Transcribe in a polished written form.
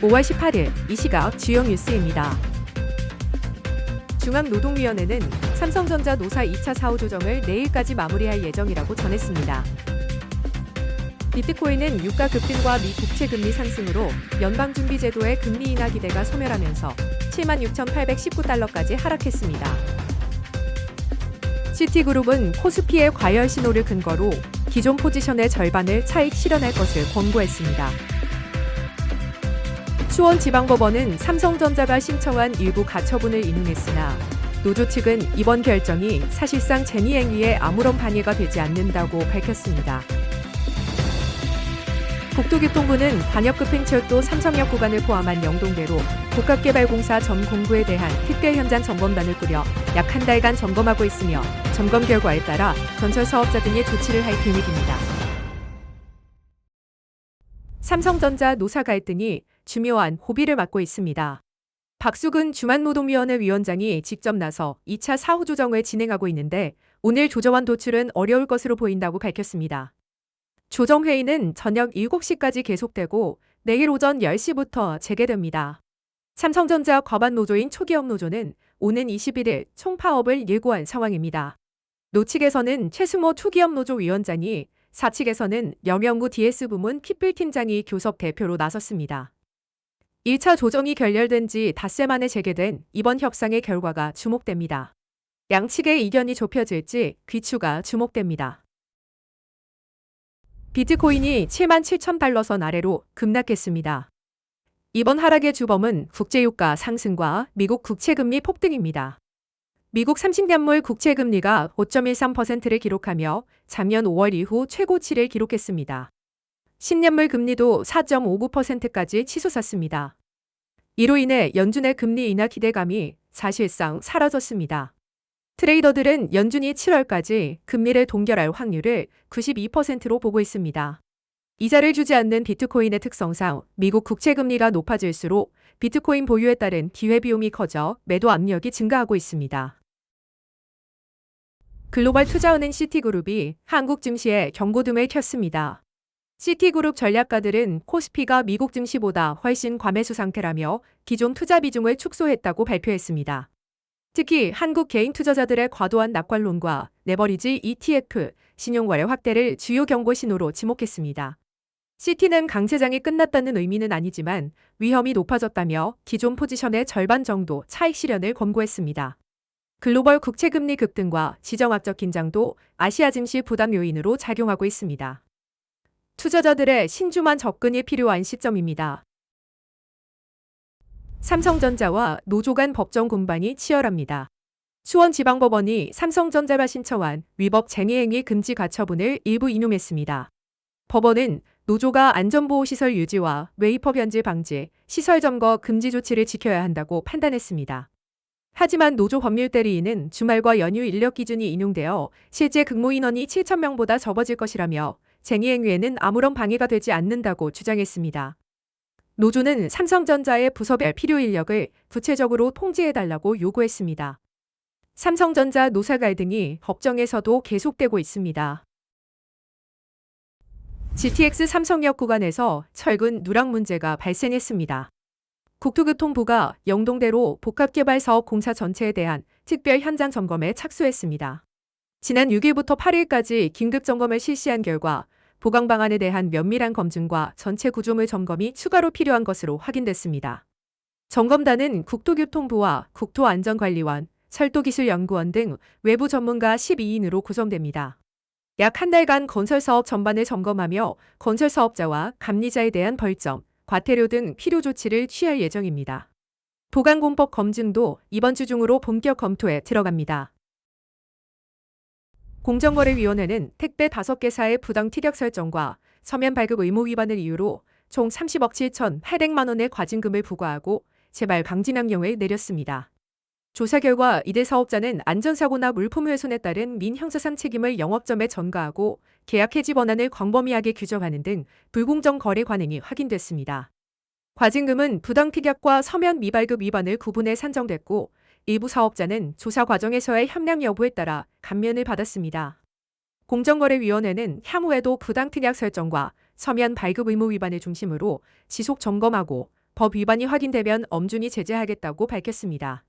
5월 18일 이 시각 주요 뉴스입니다. 중앙노동위원회는 삼성전자 노사 2차 사후 조정을 내일까지 마무리할 예정이라고 전했습니다. 비트코인은 유가 급등과 미 국채 금리 상승으로 연방준비제도의 금리 인하 기대가 소멸하면서 76,819달러까지 하락했습니다. 시티그룹은 코스피의 과열 신호를 근거로 기존 포지션의 절반을 차익 실현할 것을 권고했습니다. 수원지방법원은 삼성전자가 신청한 일부 가처분을 인용했으나 노조 측은 이번 결정이 사실상 제니 행위에 아무런 방해가 되지 않는다고 밝혔습니다. 국토교통부는 광역급행철도 삼성역 구간을 포함한 영동대로 복합개발공사 전 공구에 대한 특별 현장 점검단을 꾸려 약 한 달간 점검하고 있으며 점검 결과에 따라 건설 사업자 등의 조치를 할 계획입니다. 삼성전자 노사 갈등이 주묘한 호비를 맞고 있습니다. 박수근 주만노동위원회 위원장이 직접 나서 2차 사후 조정을 진행하고 있는데 오늘 조정안 도출은 어려울 것으로 보인다고 밝혔습니다. 조정회의는 저녁 7시까지 계속되고 내일 오전 10시부터 재개됩니다. 삼성전자 과반 노조인 초기업 노조는 오는 21일 총파업을 예고한 상황입니다. 노 측에서는 최승호 초기업 노조 위원장이 사측에서는 염영구 DS 부문 핏불 팀장이 교섭 대표로 나섰습니다. 1차 조정이 결렬된 지 닷새 만에 재개된 이번 협상의 결과가 주목됩니다. 양측의 이견이 좁혀질지 귀추가 주목됩니다. 비트코인이 77,000달러선 아래로 급락했습니다. 이번 하락의 주범은 국제유가 상승과 미국 국채금리 폭등입니다. 미국 30년물 국채금리가 5.13%를 기록하며 작년 5월 이후 최고치를 기록했습니다. 10년물 금리도 4.59%까지 치솟았습니다. 이로 인해 연준의 금리 인하 기대감이 사실상 사라졌습니다. 트레이더들은 연준이 7월까지 금리를 동결할 확률을 92%로 보고 있습니다. 이자를 주지 않는 비트코인의 특성상 미국 국채금리가 높아질수록 비트코인 보유에 따른 기회비용이 커져 매도 압력이 증가하고 있습니다. 글로벌 투자은행 시티그룹이 한국 증시에 경고등을 켰습니다. 시티그룹 전략가들은 코스피가 미국 증시보다 훨씬 과매수 상태라며 기존 투자 비중을 축소했다고 발표했습니다. 특히 한국 개인 투자자들의 과도한 낙관론과 레버리지 ETF, 신용거래 확대를 주요 경고 신호로 지목했습니다. 시티는 강세장이 끝났다는 의미는 아니지만 위험이 높아졌다며 기존 포지션의 절반 정도 차익 실현을 권고했습니다. 글로벌 국채금리 급등과 지정학적 긴장도 아시아 증시 부담 요인으로 작용하고 있습니다. 투자자들의 신중한 접근이 필요한 시점입니다. 삼성전자와 노조 간 법정 공방이 치열합니다. 수원지방법원이 삼성전자가 신청한 위법 쟁의행위 금지 가처분을 일부 인용했습니다. 법원은 노조가 안전보호시설 유지와 웨이퍼 변질 방지, 시설 점거 금지 조치를 지켜야 한다고 판단했습니다. 하지만 노조 법률대리인은 주말과 연휴 인력 기준이 인용되어 실제 근무인원이 7,000명보다 적어질 것이라며 쟁의행위에는 아무런 방해가 되지 않는다고 주장했습니다. 노조는 삼성전자의 부서별 필요 인력을 구체적으로 통지해달라고 요구했습니다. 삼성전자 노사 갈등이 법정에서도 계속되고 있습니다. GTX 삼성역 구간에서 철근 누락 문제가 발생했습니다. 국토교통부가 영동대로 복합개발사업 공사 전체에 대한 특별 현장 점검에 착수했습니다. 지난 6일부터 8일까지 긴급 점검을 실시한 결과 보강 방안에 대한 면밀한 검증과 전체 구조물 점검이 추가로 필요한 것으로 확인됐습니다. 점검단은 국토교통부와 국토안전관리원, 철도기술연구원 등 외부 전문가 12인으로 구성됩니다. 약 한 달간 건설사업 전반을 점검하며 건설사업자와 감리자에 대한 벌점, 과태료 등 필요 조치를 취할 예정입니다. 보강공법 검증도 이번 주 중으로 본격 검토에 들어갑니다. 공정거래위원회는 택배 5개사의 부당 티격 설정과 서면 발급 의무 위반을 이유로 총 30억 7,800만 원의 과징금을 부과하고 재발 방지 명령을 내렸습니다. 조사 결과 이들 사업자는 안전사고나 물품 훼손에 따른 민형사상 책임을 영업점에 전가하고 계약 해지 번한을 광범위하게 규정하는 등 불공정 거래 관행이 확인됐습니다. 과징금은 부당 티격과 서면 미발급 위반을 구분해 산정됐고 일부 사업자는 조사 과정에서의 협력 여부에 따라 감면을 받았습니다. 공정거래위원회는 향후에도 부당 특약 설정과 서면 발급 의무 위반을 중심으로 지속 점검하고 법 위반이 확인되면 엄중히 제재하겠다고 밝혔습니다.